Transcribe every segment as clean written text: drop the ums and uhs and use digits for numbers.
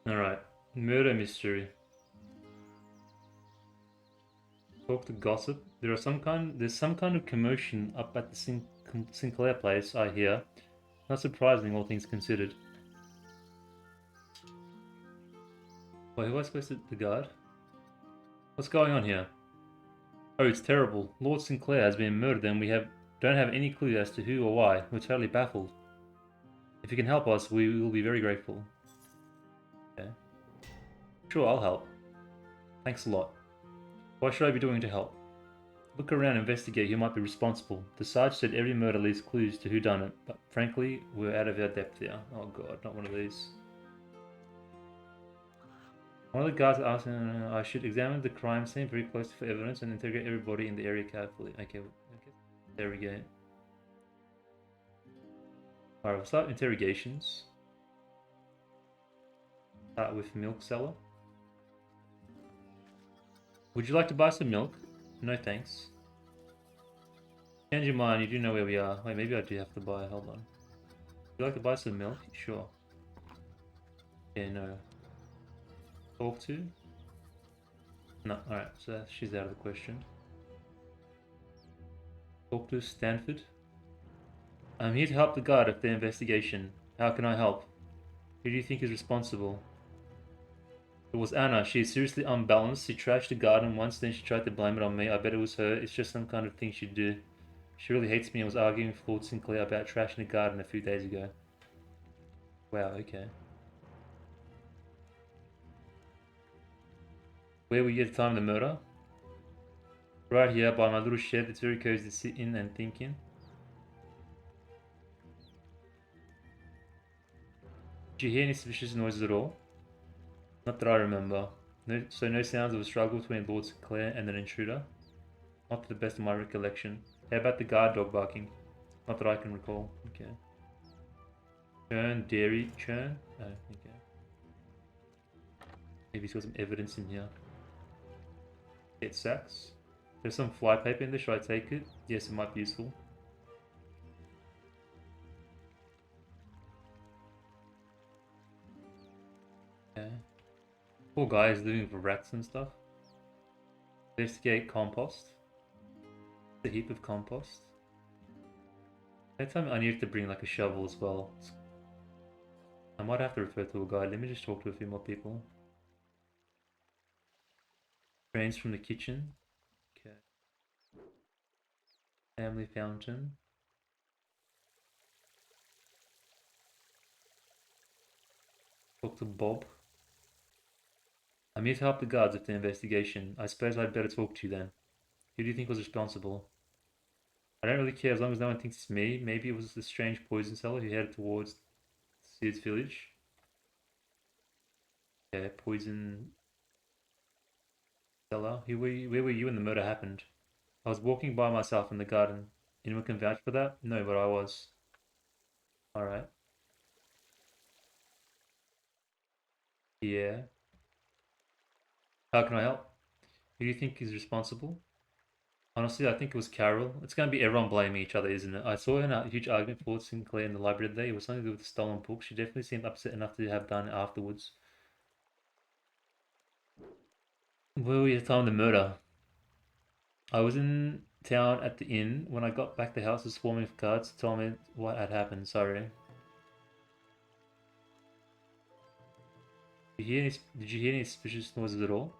Alright. Murder mystery. Talk to gossip. There's some kind of commotion up at the Sinclair place, I hear. Not surprising, all things considered. Wait, who was I supposed to the guard? What's going on here? Oh, it's terrible. Lord Sinclair has been murdered and we don't have any clue as to who or why. We're totally baffled. If you can help us, we will be very grateful. Okay. Sure, I'll help. Thanks a lot. What should I be doing to help? Look around and investigate who might be responsible. The Sarge said every murder leaves clues to who done it, but frankly, we're out of our depth here. Oh god, not one of these. One of the guards asked I should examine the crime scene very closely for evidence and interrogate everybody in the area carefully. Okay, there we go. Alright, we'll start interrogations. Start with milk seller. Would you like to buy some milk? No thanks. Change your mind, you do know where we are. Wait, maybe I do have to buy, hold on. Would you like to buy some milk? Sure. Yeah, no. Talk to? No, alright, so she's out of the question. Talk to Stanford? I'm here to help the guard with their investigation. How can I help? Who do you think is responsible? It was Anna. She is seriously unbalanced. She trashed the garden once, then she tried to blame it on me. I bet it was her. It's just some kind of thing she'd do. She really hates me and was arguing with Lord Sinclair about trashing the garden a few days ago. Wow, okay. Where were you at the time of the murder? Right here by my little shed. It's very cozy to sit in and think in. Did you hear any suspicious noises at all? Not that I remember. No, so no sounds of a struggle between Lord Sinclair and an intruder? Not to the best of my recollection. How about the guard dog barking? Not that I can recall. Okay. Churn, dairy, churn? Oh, okay. Maybe he's got some evidence in here. Get sacks. There's some flypaper in there, should I take it? Yes, it might be useful. Okay. Poor guy is living with rats and stuff. Investigate compost. A heap of compost. That time I needed to bring like a shovel as well. I might have to refer to a guide. Let me just talk to a few more people. Drains from the kitchen. Okay. Family fountain. Talk to Bob. I'm here to help the guards with the investigation. I suppose I'd better talk to you then. Who do you think was responsible? I don't really care as long as no one thinks it's me. Maybe it was the strange poison seller who headed towards Sid's village. Yeah, poison seller. Where were you when the murder happened? I was walking by myself in the garden. Anyone can vouch for that? No, but I was. Alright. Yeah. How can I help? Who do you think is responsible? Honestly, I think it was Carol. It's going to be everyone blaming each other, isn't it? I saw her in a huge argument with Sinclair in the library today. It was something to do with the stolen book. She definitely seemed upset enough to have done it afterwards. Where were you at the time of the murder? I was in town at the inn. When I got back, the house was swarming with guards. Told me what had happened. Sorry. Did you hear any suspicious noises at all?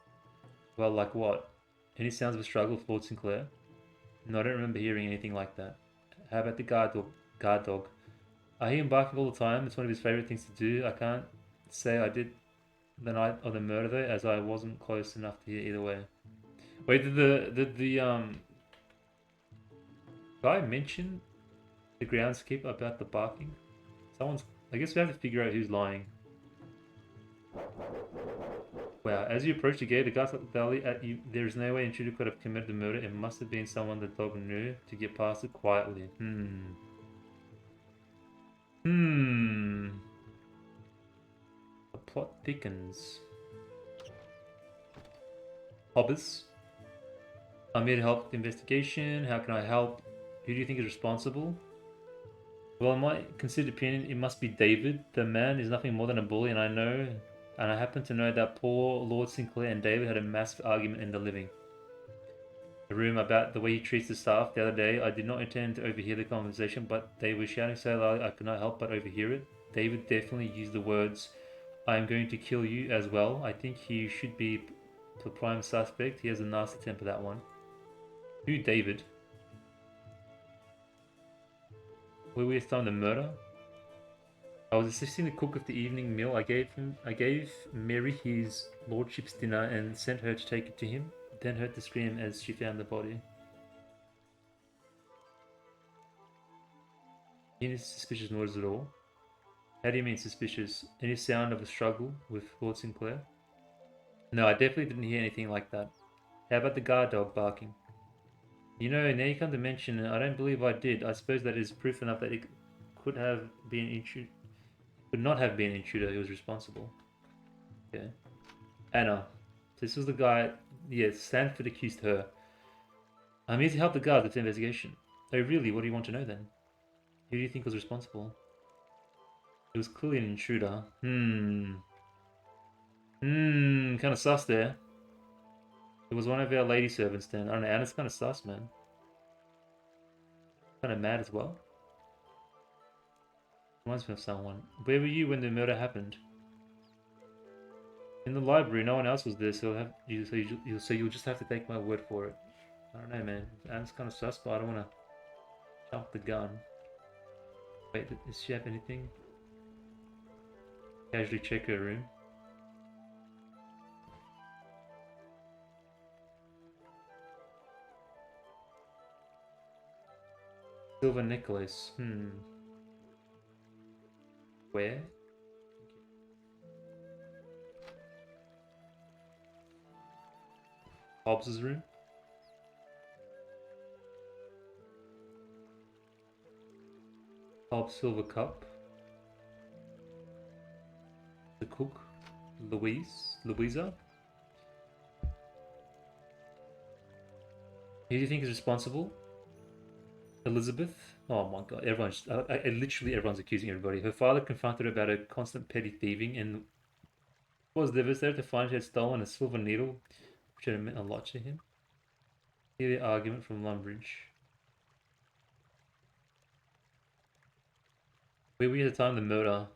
Well, like what? Any sounds of a struggle with Lord Sinclair? No, I don't remember hearing anything like that. How about the guard dog? Guard dog. I hear him barking all the time. It's one of his favorite things to do. I can't say I did the night of the murder though, as I wasn't close enough to hear either way. Wait, did the guy mention the groundskeeper about the barking? Someone's. I guess we have to figure out who's lying. Wow, as you approach the gate, the guards valley at you. There is no way intruder could have committed the murder. It must have been someone the dog knew to get past it quietly. The plot thickens. Hobbes. I'm here to help with the investigation. How can I help? Who do you think is responsible? Well, in my considered opinion, it must be David. The man is nothing more than a bully, and I know and I happen to know that poor Lord Sinclair and David had a massive argument in the room about the way he treats the staff the other day. I did not intend to overhear the conversation, but they were shouting so loud I could not help but overhear it. David definitely used the words, "I am going to kill you" as well. I think he should be the prime suspect. He has a nasty temper, that one. Who, David? Were we assigned the murder? I was assisting the cook of the evening meal. I gave Mary his lordship's dinner and sent her to take it to him, then heard the scream as she found the body. Any suspicious noise at all? How do you mean suspicious? Any sound of a struggle with Lord Sinclair? No, I definitely didn't hear anything like that. How about the guard dog barking? You know, now you come to mention it, I don't believe I did. I suppose that is proof enough that it could have been intruder. Could not have been intruder who was responsible. Okay. Anna. This was the guy. Yes, Sanford accused her. I'm here to help the guards with the investigation. Oh, really? What do you want to know then? Who do you think was responsible? It was clearly an intruder. Kind of sus there. It was one of our lady servants then. I don't know, Anna's kind of sus, man. Kind of mad as well. Reminds me of someone. Where were you when the murder happened? In the library. No one else was there, so you'll just have to take my word for it. I don't know, man. Anna's kind of sus, but I don't want to jump the gun. Wait, does she have anything? Casually check her room. Silver necklace. Where? Hobbs's room? Hobbs silver cup. The cook. Louisa? Who do you think is responsible? Elizabeth? Oh my god, literally everyone's accusing everybody. Her father confronted her about her constant petty thieving and was devastated to find she had stolen a silver needle, which had meant a lot to him. Hear the argument from Lumbridge. Where were you at the time of the murder?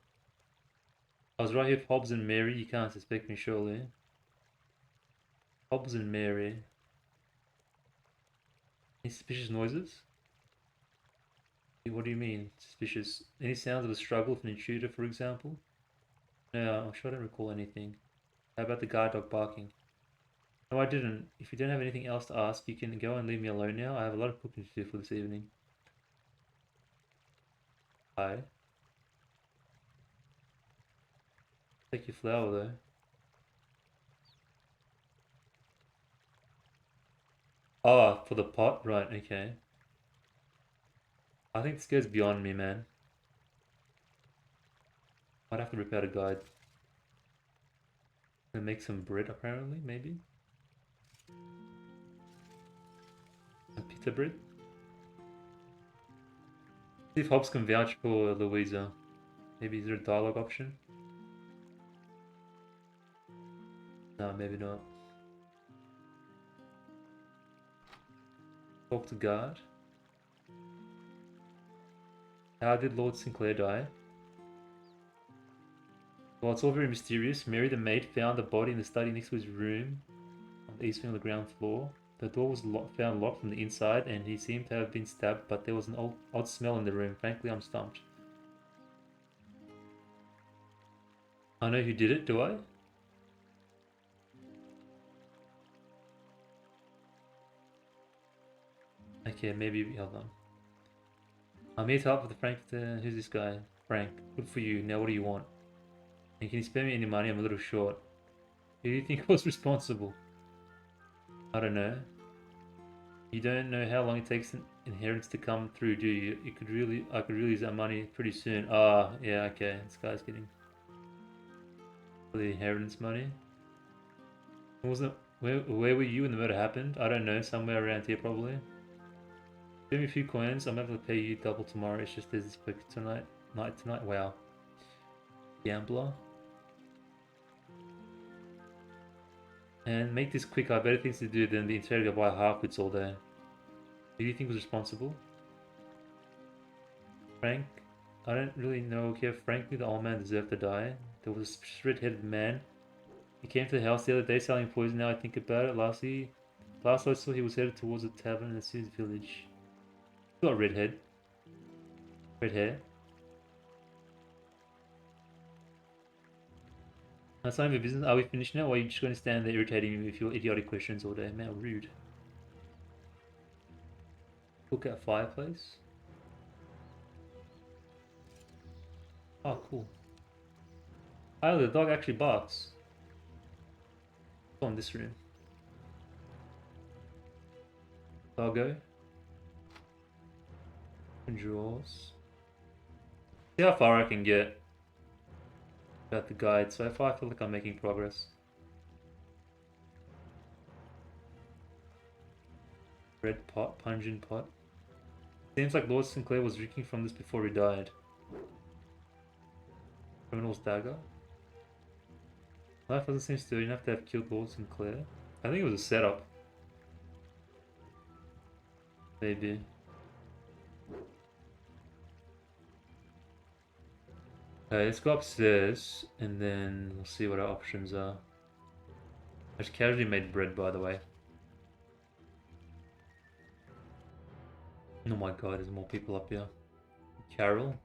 I was right here with Hobbs and Mary. You can't suspect me, surely. Hobbs and Mary. Any suspicious noises? What do you mean, suspicious? Any sounds of a struggle with an intruder, for example? No, I'm sure I don't recall anything. How about the guard dog barking? No, I didn't. If you don't have anything else to ask, you can go and leave me alone now. I have a lot of cooking to do for this evening. Hi. Take your flower, though. Ah, for the pot? Right, okay. I think this goes beyond me, man. Might have to rip out a guide. And make some bread, apparently, maybe? Some pita bread? See if Hobbs can vouch for Louisa. Maybe is there a dialogue option? No, maybe not. Talk to guard. How did Lord Sinclair die? Well, it's all very mysterious. Mary the maid found the body in the study next to his room on the east wing of the ground floor. The door was found locked from the inside and he seemed to have been stabbed, but there was an odd smell in the room. Frankly, I'm stumped. I know who did it, do I? Okay, maybe, hold on. I'm here to help with the Frank, who's this guy? Frank, good for you. Now what do you want? And can you spare me any money? I'm a little short. Who do you think was responsible? I don't know. You don't know how long it takes an inheritance to come through, do you? I could really use that money pretty soon. Ah, yeah, okay. This guy's getting for the inheritance money. Wasn't where were you when the murder happened? I don't know. Somewhere around here, probably. Give me a few coins. I'm able to pay you double tomorrow. It's just there's this poker tonight. Wow. Gambler. And make this quick. I have better things to do than be interrogated by half-wits all day. Who do you think was responsible? Frank? I don't really know. Okay, frankly, the old man deserved to die. There was a red-headed man. He came to the house the other day selling poison. Now I think about it. Last I saw, he was headed towards a tavern in the city's village. He's got red hair. That's none of your business. Are we finished now, or are you just going to stand there irritating me with your idiotic questions all day? Man, rude. Cook out fireplace. Oh, cool. Oh, the dog actually barks. It's on this room. Doggo. And drawers. See how far I can get about the guide. So far I feel like I'm making progress. Red pot, pungent pot. Seems like Lord Sinclair was drinking from this before he died. Criminal's dagger. Life doesn't seem sturdy enough to have killed Lord Sinclair. I think it was a setup. Maybe. Okay, let's go upstairs and then we'll see what our options are. I just casually made bread, by the way. Oh my god, there's more people up here. Carol?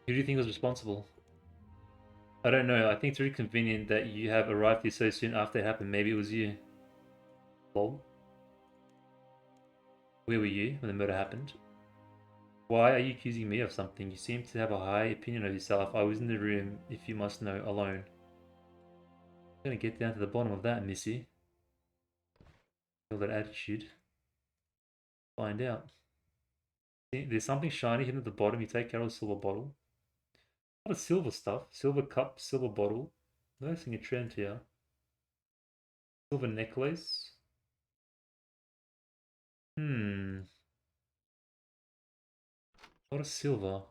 Who do you think was responsible? I don't know. I think it's really convenient that you have arrived here so soon after it happened. Maybe it was you. Lol. Where were you when the murder happened? Why are you accusing me of something? You seem to have a high opinion of yourself. I was in the room, if you must know, alone. I'm gonna get down to the bottom of that, missy. Feel that attitude. Find out. See, there's something shiny hidden at the bottom. You take Carol's silver bottle. A lot of silver stuff. Silver cup, silver bottle. Noticing a trend here. Silver necklace. A lot of silver.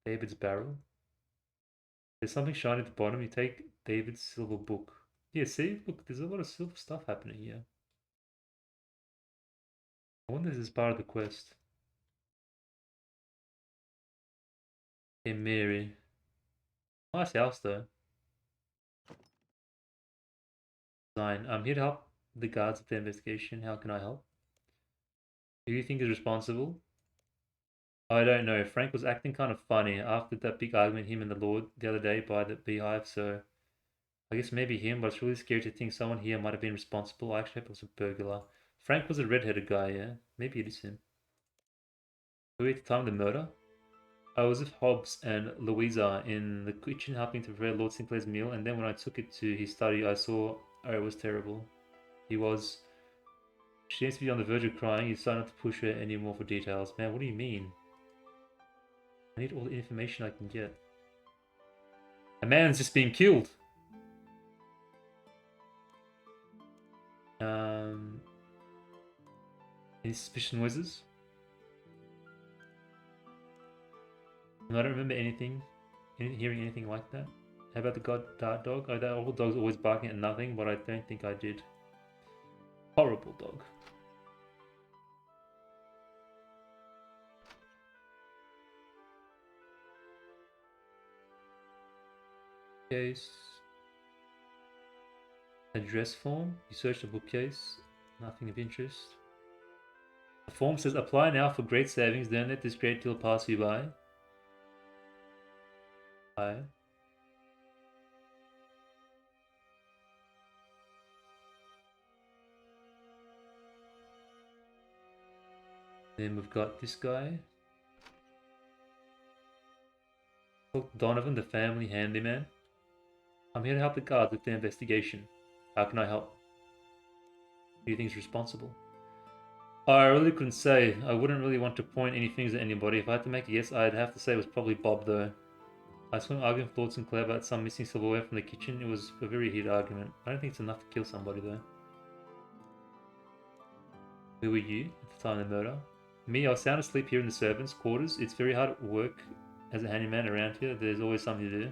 David's barrel. There's something shiny at the bottom. You take David's silver book. Yeah, see? Look, there's a lot of silver stuff happening here. I wonder if this is part of the quest. Hey, Mary. Nice house, though. Design. I'm here to help the guards with the investigation. How can I help? Who do you think is responsible? I don't know. Frank was acting kind of funny after that big argument him and the Lord the other day by the beehive, so I guess maybe him, but it's really scary to think someone here might have been responsible. I actually hope it was a burglar. Frank was a red-headed guy, yeah? Maybe it is him. Who at the time of the murder? I was with Hobbs and Louisa in the kitchen helping to prepare Lord Sinclair's meal, and then when I took it to his study, I saw, oh, it was terrible. He was... She seems to be on the verge of crying. You decided not to push her anymore for details. Man, what do you mean? I need all the information I can get. A man's just being killed! Any suspicious noises? No, I don't remember anything, hearing anything like that. How about the guard dog? Oh, that old dog's always barking at nothing, but I don't think I did. Horrible dog. Case. Address form. You search the bookcase. Nothing of interest. The form says apply now for great savings. Don't let this great deal pass you by. Aye. Then we've got this guy. Donovan, the family handyman. I'm here to help the guards with their investigation. How can I help? Who do you think is responsible? I really couldn't say. I wouldn't really want to point any fingers at anybody. If I had to make a guess, I'd have to say it was probably Bob, though. I saw him arguing with Lord Sinclair about some missing silverware from the kitchen. It was a very heated argument. I don't think it's enough to kill somebody, though. Who were you at the time of the murder? Me, I was sound asleep here in the servants' quarters. It's very hard work as a handyman around here. There's always something to do.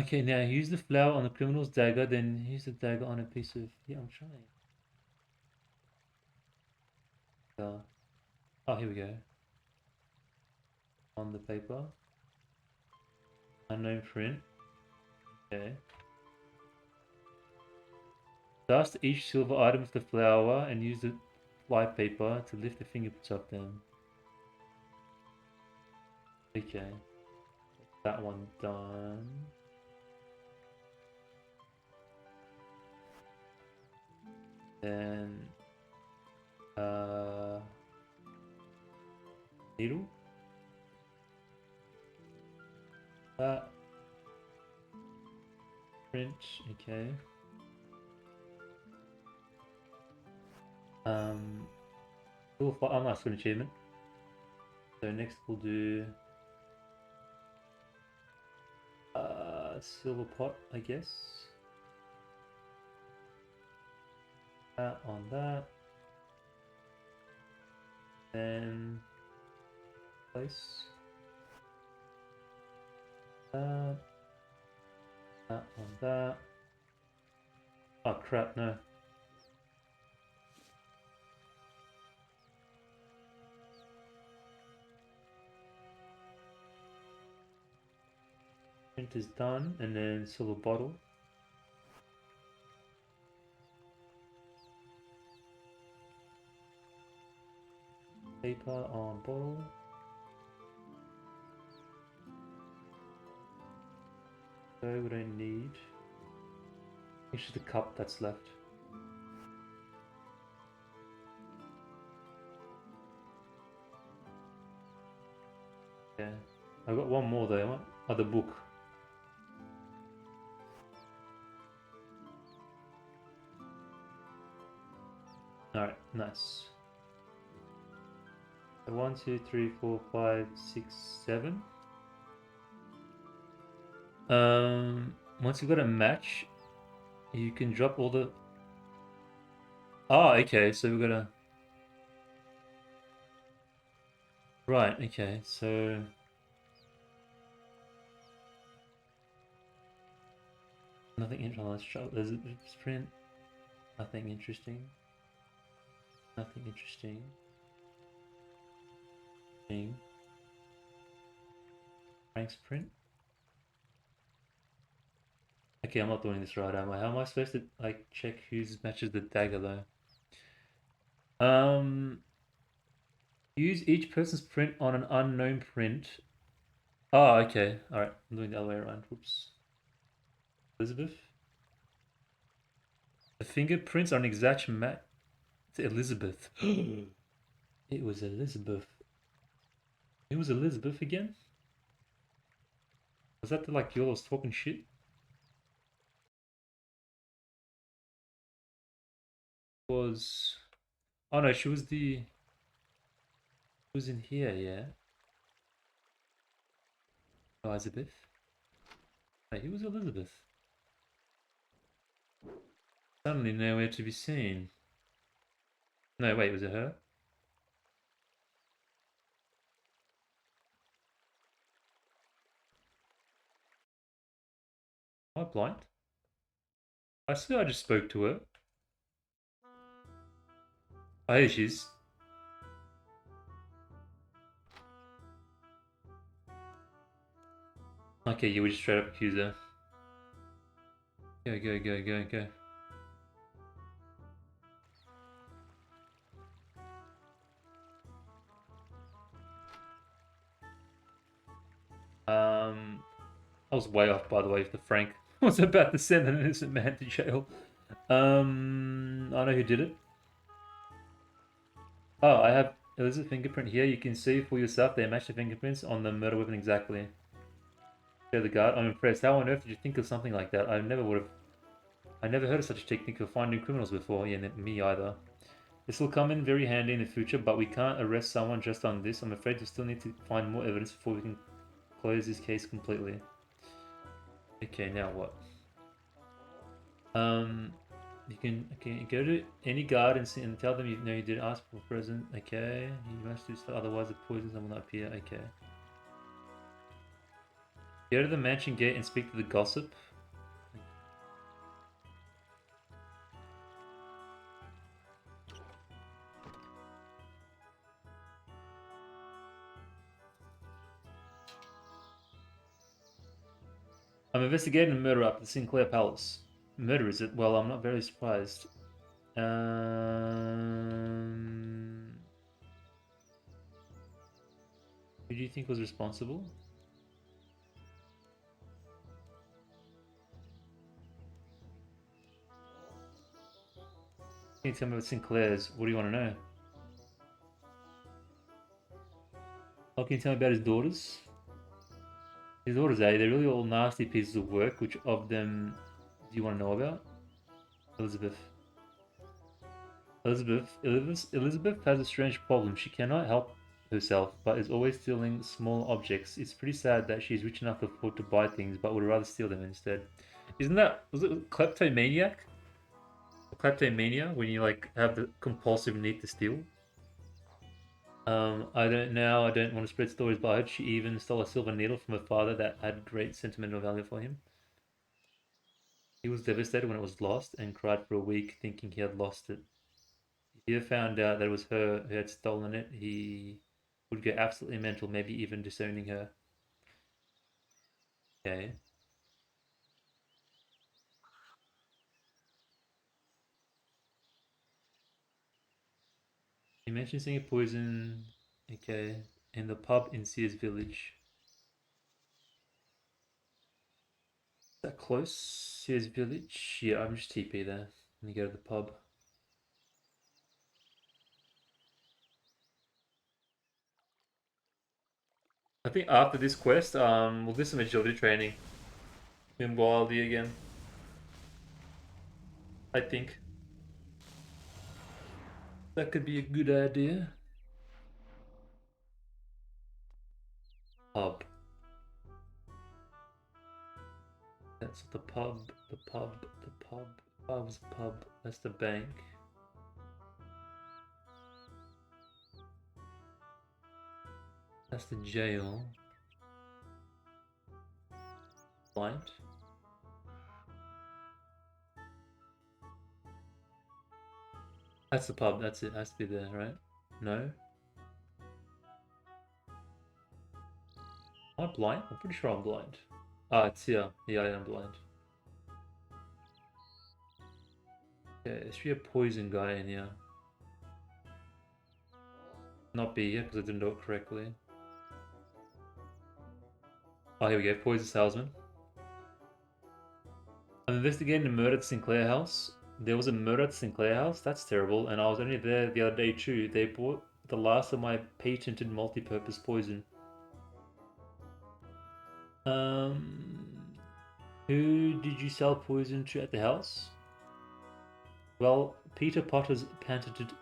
Okay, now use the flower on the criminal's dagger, then use the dagger on a piece of... Yeah, I'm trying. Oh, here we go. On the paper. Unknown print. Okay. Dust each silver item with the flower and use the fly paper to lift the fingerprints off them. Okay. That one done. Then needle. That print, okay. Nice, good achievement. So next we'll do silver pot, I guess. That on that. Then place that. That on that. Oh crap, no. Print is done, and then silver bottle. Paper on bottle. So we don't need. It's just the cup that's left. Yeah. I've got one more though. Other book. Alright, nice. So 1, 2, 3, 4, 5, 6, 7. Once you've got a match, you can drop all the... Oh, okay, so we're gonna... Right, okay, so... Nothing interesting. Let's try. There's a print. Nothing interesting. Nothing interesting. Frank's print. Okay, I'm not doing this right, am I? How am I supposed to like check whose matches the dagger though? Use each person's print on an unknown print. Oh, okay. Alright, I'm doing the other way around. Whoops. Elizabeth. The fingerprints are an exact match to Elizabeth. It was Elizabeth. It was Elizabeth again? Was that the like girl that was talking shit? Was... Oh no, she was the... was in here, yeah. Elizabeth. No, he was Elizabeth. Suddenly nowhere to be seen. No, wait, was it her? Am I blind? I swear I just spoke to her. Oh, here she is. Okay, you would just straight up accuse her. Go, go, go, go, go. I was way off, by the way, if the Frank was about to send an innocent man to jail. I know who did it. Oh, I have Elizabeth's fingerprint here. You can see for yourself they match the fingerprints on the murder weapon exactly. Show the guard. I'm impressed. How on earth did you think of something like that? I never heard of such a technique for finding criminals before. Yeah, me either. This will come in very handy in the future, but we can't arrest someone just on this. I'm afraid we still need to find more evidence before we can close this case completely. Okay, now what? You can go to any guard and tell them you know you did ask for a present. Okay, you must do so, otherwise the poisons will not appear. Okay. Go to the mansion gate and speak to the gossip. I'm investigating a murder up at the Sinclair Palace. Murder, is it? Well, I'm not very surprised. Who do you think was responsible? Can you tell me about Sinclair's? What do you want to know? Oh, can you tell me about his daughters? His daughters, eh? They're really all nasty pieces of work. Which of them do you want to know about? Elizabeth. Elizabeth has a strange problem. She cannot help herself, but is always stealing small objects. It's pretty sad that she's rich enough to afford to buy things, but would rather steal them instead. Isn't that, was it kleptomaniac? Kleptomania, when you like have the compulsive need to steal? I don't want to spread stories, but I heard she even stole a silver needle from her father that had great sentimental value for him. He was devastated when it was lost and cried for a week thinking he had lost it. If he had found out that it was her who had stolen it, he would go absolutely mental, maybe even disowning her. Okay. He mentioned seeing a poison, okay, in the pub in Sears Village. Is that close? Sears Village? Yeah, I'm just TP there. Let me go to the pub. I think after this quest, we'll do some agility training in Wildy again. I think that could be a good idea. Pub. That's the pub. The pub. The pub. Pub's pub. That's the bank. That's the jail. Blind. That's the pub. That's it. Has to be there, right? No. Am I blind? I'm pretty sure I'm blind. Ah, it's here. Yeah, I am blind. Yeah, there should be a poison guy in here. Not be here because I didn't do it correctly. Oh, here we go. Poison salesman. I'm investigating a murder at Sinclair House. There was a murder at Sinclair House? That's terrible. And I was only there the other day too. They bought the last of my patented multi-purpose poison. Um, who did you sell poison to at the house? Well, Peter Potter's patented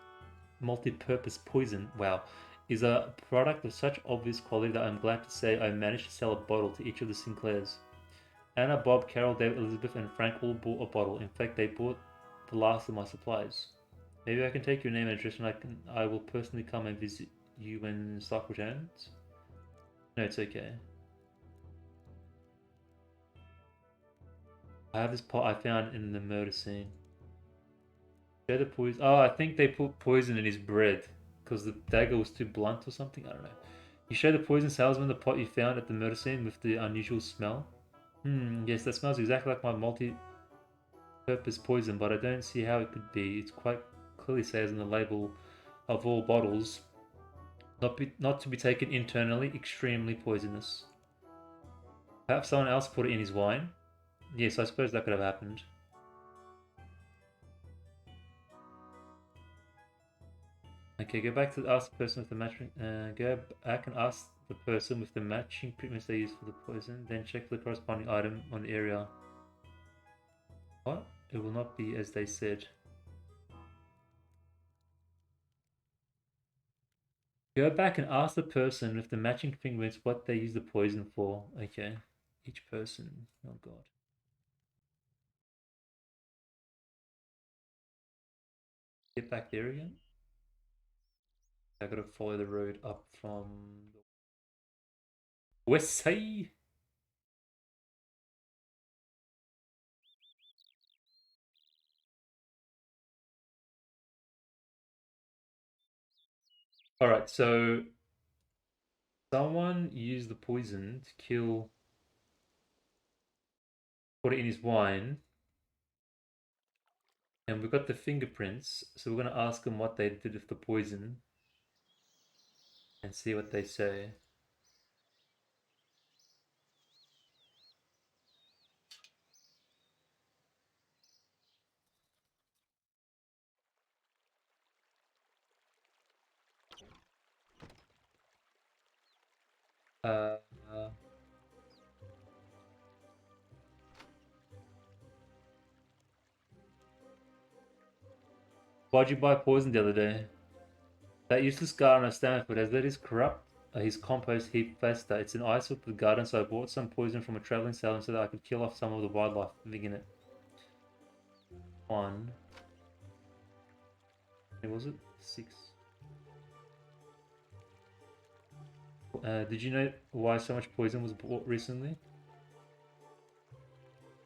multi-purpose poison, wow, is a product of such obvious quality that I'm glad to say I managed to sell a bottle to each of the Sinclairs. Anna, Bob, Carol, David, Elizabeth, and Frank all bought a bottle. In fact, they bought the last of my supplies. Maybe I can take your name and address, and I will personally come and visit you when stock returns. No, it's okay. I have this pot I found in the murder scene. Share the poison. Oh, I think they put poison in his bread because the dagger was too blunt or something. I don't know. You show the poison salesman the pot you found at the murder scene with the unusual smell. Yes, that smells exactly like my multi-purpose poison, but I don't see how it could be. It quite clearly says on the label of all bottles, not to be taken internally, extremely poisonous. Perhaps someone else put it in his wine. Yes, I suppose that could have happened. Okay, go back to ask the person with the matching. Go back and ask the person with the matching treatments they use for the poison. Then check the corresponding item on the area. What? It will not be as they said. Go back and ask the person with the matching fingerprints what they use the poison for. Okay. Each person. Oh god. Get back there again. I gotta follow the road up from the west side. Alright, so someone used the poison to put it in his wine, and we've got the fingerprints, so we're going to ask them what they did with the poison and see what they say. Uh, uh, Why'd you buy poison the other day? That useless gardener Stanford has let his compost heap fester. It's an eyesore to the garden, so I bought some poison from a traveling salesman so that I could kill off some of the wildlife living in it. One. What was it? 6. Did you know why so much poison was bought recently?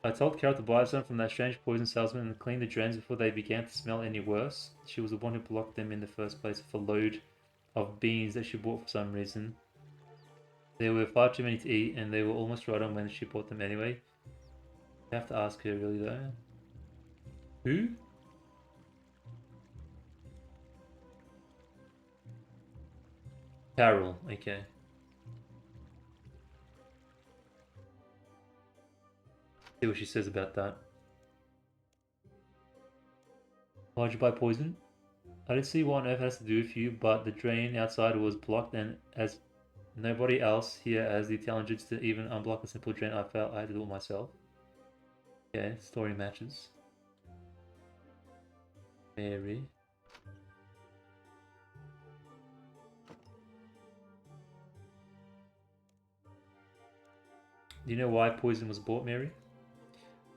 I told Carol to buy some from that strange poison salesman and clean the drains before they began to smell any worse. She was the one who blocked them in the first place with a load of beans that she bought for some reason. There were far too many to eat, and they were almost rotten when she bought them anyway. You have to ask her, really, though. Who? Carol, okay. See what she says about that. Why'd you buy poison? I didn't see what on earth has to do with you, but the drain outside was blocked, and as nobody else here has the intelligence to even unblock a simple drain, I felt I had to do it myself. Okay, story matches. Mary. Do you know why poison was bought, Mary?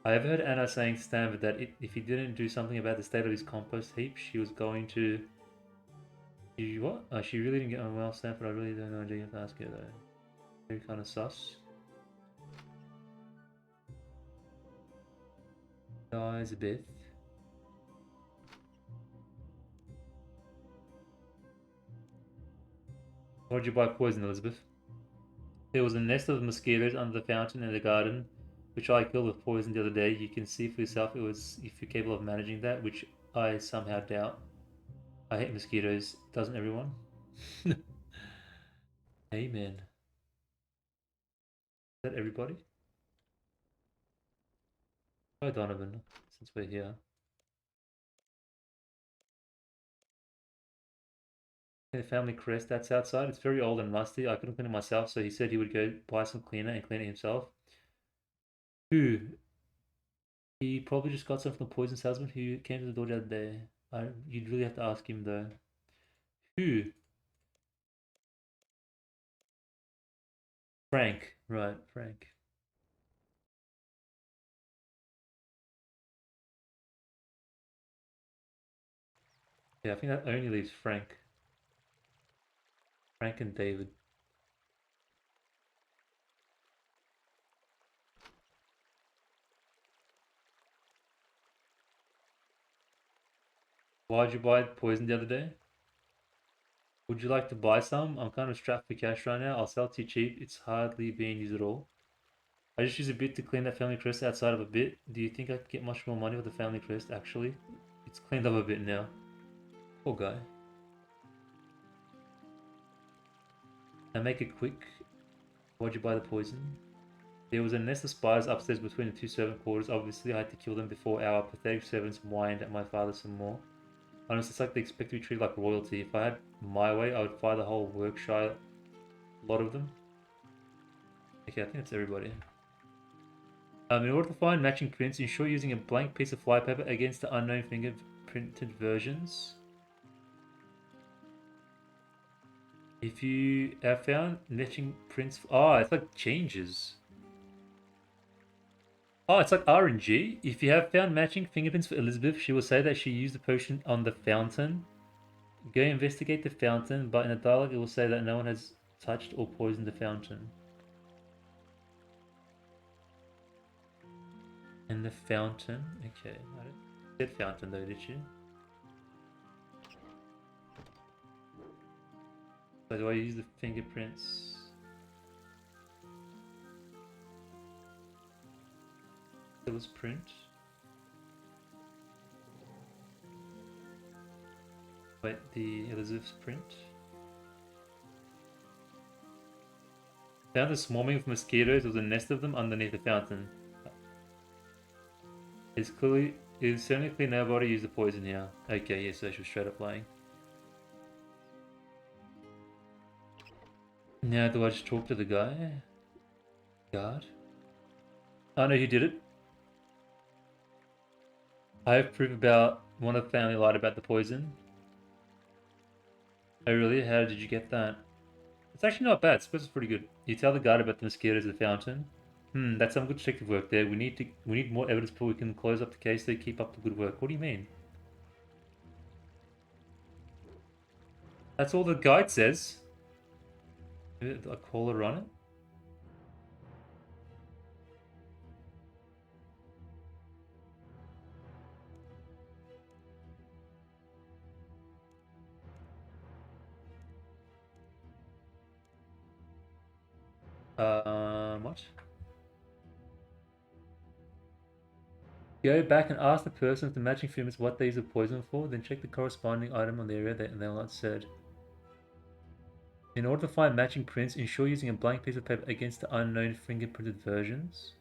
I have heard Anna saying to Stanford that if he didn't do something about the state of his compost heap, she was going to... What? She really didn't get on well, Stanford. I really don't know. You have to ask her, though. Very kind of sus. Guys, a bit. Why'd you buy poison, Elizabeth? There was a nest of mosquitoes under the fountain in the garden, which I killed with poison the other day. You can see for yourself if you're capable of managing that, which I somehow doubt. I hate mosquitoes, doesn't everyone? Amen. Is that everybody? Hi Donovan, since we're here. The family crest that's outside. It's very old and rusty. I couldn't clean it myself, so he said he would go buy some cleaner and clean it himself. Who? He probably just got some from the poison salesman who came to the door the other day. You'd really have to ask him though. Who? Frank. Right, Frank. Yeah, I think that only leaves Frank. Frank and David. Why'd you buy poison the other day? Would you like to buy some? I'm kind of strapped for cash right now. I'll sell it to you cheap. It's hardly being used at all. I just use a bit to clean that family crest outside of a bit. Do you think I could get much more money with the family crest, actually? It's cleaned up a bit now. Poor guy. Now make it quick. Why'd you buy the poison? There was a nest of spiders upstairs between the two servant quarters. Obviously, I had to kill them before our pathetic servants whined at my father some more. Honestly, it's like they expect to be treated like royalty. If I had my way, I would fire the whole Workshire lot of them. Okay, I think that's everybody. In order to find matching prints, ensure using a blank piece of flypaper against the unknown fingerprinted versions. If you have found matching prints... Oh, it's like changes. Oh, it's like RNG. If you have found matching fingerprints for Elizabeth, she will say that she used the potion on the fountain. Go investigate the fountain, but in the dialogue it will say that no one has touched or poisoned the fountain. And the fountain? Okay. I didn't... She said fountain though, did she? Fountain. Okay, I didn't... She said fountain. Okay, I didn't... She said fountain though, did she? Okay, I didn't... She said fountain though, did she? Okay, I didn't... She said fountain though, did she? Okay, I didn't... She said fountain though, did she? So do I use the fingerprints? Killer's print. Wait, the Elizabeth's print. Found a swarming of mosquitoes. There was a nest of them underneath the fountain. It's certainly clear nobody used the poison here. Okay, yes, so she was straight up lying. Now do I just talk to the guy? Guard? I know who did it. I have proof about one of the family lied about the poison. Oh really? How did you get that? It's actually not bad. It's pretty good. You tell the guard about the mosquitoes at the fountain. That's some good detective work there. We need more evidence before we can close up the case. They keep up the good work. What do you mean? That's all the guide says. Maybe a caller on it. What? Go back and ask the person with the matching films what they use the poison for, then check the corresponding item on the area that they're not said. In order to find matching prints, ensure using a blank piece of paper against the unknown fingerprinted versions.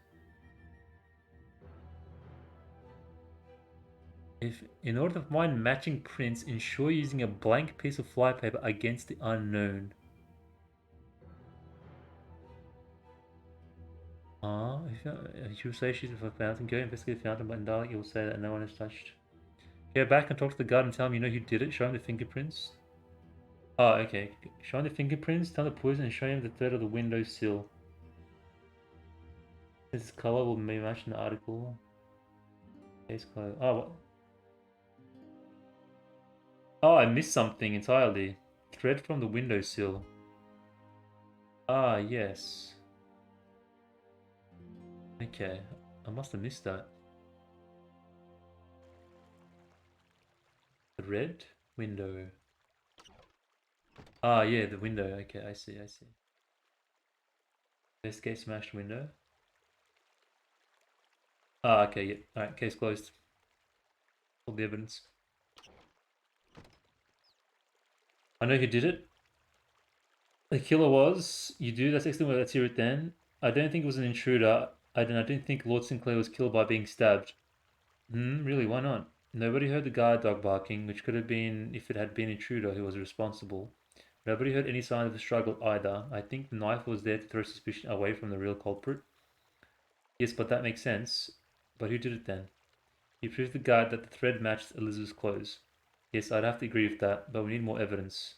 In order to find matching prints, ensure using a blank piece of flypaper against the unknown. She will say she's a fountain. Go investigate the fountain, but in Dalek you will say that no one has touched. Go back and talk to the guard and tell him you know who did it. Show him the fingerprints. Oh, okay. Show him the fingerprints, tell the poison, and show him the thread of the windowsill. This color will be matched in the article. Case color. Oh, what? Oh, I missed something entirely. Thread from the windowsill. Ah, yes. Okay, I must have missed that. The red window. Ah, yeah, the window. Okay, I see. Investigate smashed window. Ah, okay, yeah. Alright, case closed. All the evidence. I know who did it. The killer was. You do? That's excellent. Well, let's hear it then. I don't think it was an intruder. I don't think Lord Sinclair was killed by being stabbed. Really? Why not? Nobody heard the guard dog barking, which could have been if it had been intruder who was responsible. Nobody heard any sign of a struggle either. I think the knife was there to throw suspicion away from the real culprit. Yes, but that makes sense. But who did it then? You proved the guard that the thread matched Elizabeth's clothes. Yes, I'd have to agree with that, but we need more evidence.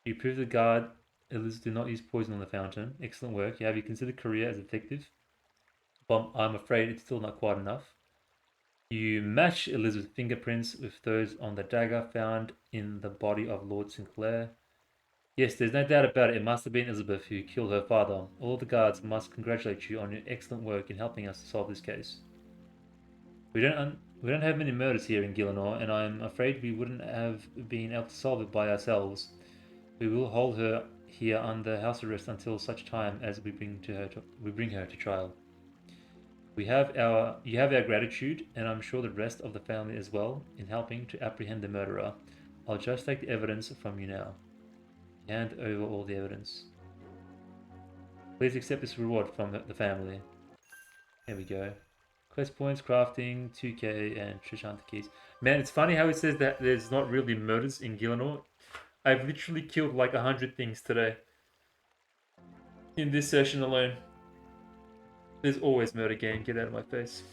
You proved the guard Elizabeth did not use poison on the fountain. Excellent work. You have your considered career as a detective. But I'm afraid it's still not quite enough. You match Elizabeth's fingerprints with those on the dagger found in the body of Lord Sinclair. Yes, there's no doubt about it. It must have been Elizabeth who killed her father. All the guards must congratulate you on your excellent work in helping us to solve this case. We don't have many murders here in Gillinor, and I'm afraid we wouldn't have been able to solve it by ourselves. We will hold her here under house arrest until such time as we bring her to trial. You have our gratitude, and I'm sure the rest of the family as well, in helping to apprehend the murderer. I'll just take the evidence from you now. Hand over all the evidence. Please accept this reward from the family. There we go. Quest points, crafting, 2k, and treasure hunter keys. Man, it's funny how it says that there's not really murders in Gillinor. I've literally killed like 100 things today. In this session alone. There's always murder game, get out of my face.